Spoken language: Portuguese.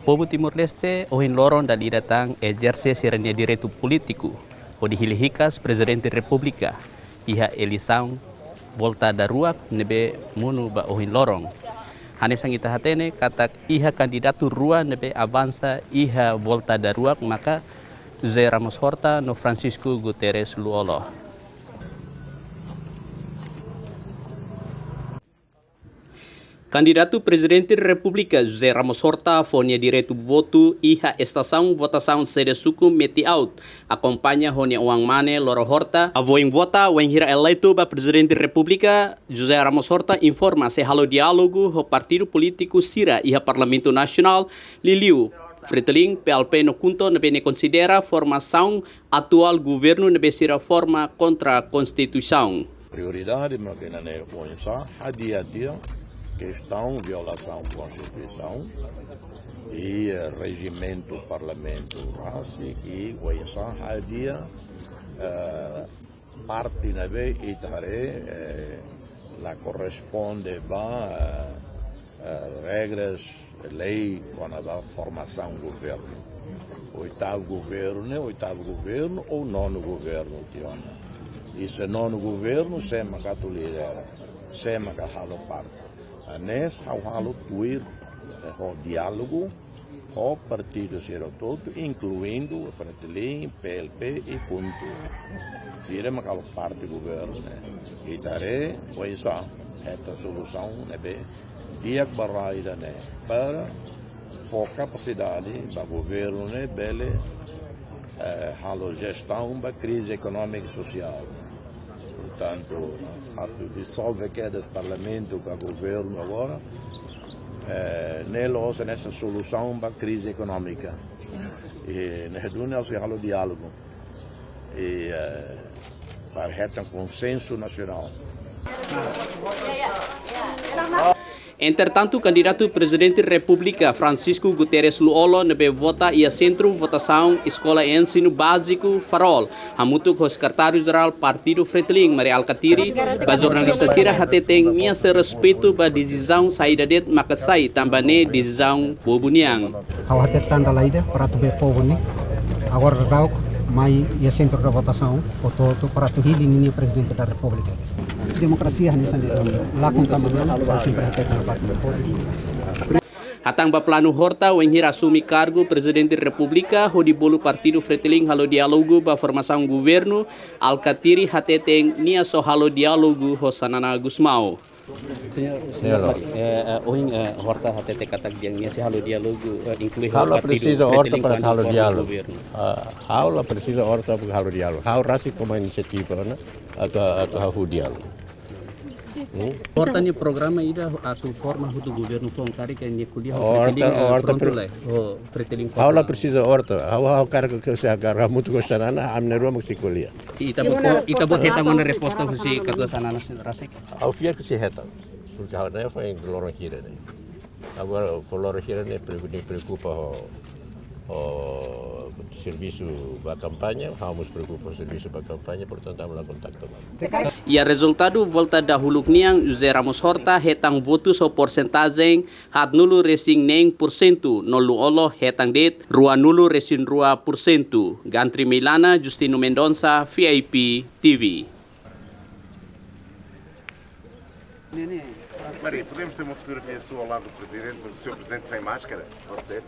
Povo Timor-Leste ohin lorong dan datang exerce serenia direito político o dihilihicas presidente república iha elisão volta da rua nebe munu ba ohin lorong. Hanesang ita hatene katak iha kandidatu rua nebe avança iha volta da rua maka José Ramos Horta no Francisco Guterres Luolo. Candidato presidente da República José Ramos Horta fonia direito voto iha estação votação sede suku meti out acompanha honia uang mane loro Horta avoing vota wen hira eleito ba presidente da República José Ramos Horta informa se halo diálogo ho partido político sira iha Parlamento Nacional Liliu Freteling PLP no kunto nebe considera formação atual governo nebe sira forma contra a Constituição. Prioridade makina ne onsa hadia questão violação da Constituição e regimento parlamento e onsa hadia parte nebe itare la corresponde ba regras lei quando a formação do governo. Oitavo governo ou nono governo, tiona. E se nono governo, sema catolidera, sema halo parte. Anes halo tuir o diálogo, o partido será todo, incluindo o Fretilin, PLP e Punto. Sirema halo parte governo, e tare, pois esta solução, nebe, dia baraida para for capacidade do governo bele halo gestão da crise econômica e social. Portanto, a dissolve que do parlamento para o governo agora nessa solução da crise econômica e nessa halo diálogo e para um consenso nacional. Entretanto, candidato presidente da República Francisco Guterres Luolo nebe vota ia centro votação escola ensino básico Farol. Hamutuk ho secretário-geral Partido Fretilin Maria Alcatiri ba jornalista sira hateteng mia se respeito ba decisão saída det makasai tambane decisão bobuniang. Hawatet tanda laide para tu be povo ni. Agora dau mai ia centro da votação o para tu healing ni presidente da República. Demokrasia hanya sendiri lakukan para sempre Hatang ba plano Horta wen hira assumi cargo presidente da República ho di bolu partido Fretilin halo diálogo ba formação governo Alcatiri hateteng nia so halo diálogo ho sanana Gusmao. Senhor, Horta hatete katak diang nia se halo diálogo inclui Halo precisa Horta para halo diálogo. Halo precisa Horta para halo diálogo. Halo rasi como iniciativa, né? Atau diálogo. Horta ni programa ida asu forma do governo kari que ni kuliah Halo precisa Horta. Halo cargo que se agarra muito gostanana amne rua musi kuliah. Ita bot heta ngona resposta si kadua sanana rasik. Au fiar que se heta. Porque halo ne foi lorong hira ne. Agora lorong hira ne preocupa o serviço da campanha, vamos preocupar o serviço da campanha, portanto vamos lá contacto. E resultado volta da huluk niang José Ramos Horta hetang votos o porcentagem hat nulu resing neng %, nolu olo hetang det rua nulu resin rua %. Gantri Milana, Justino Mendonça, VIP TV. Maria, podemos ter uma fotografia sua ao lado do Presidente, mas o Sr. Presidente sem máscara? Pode ser?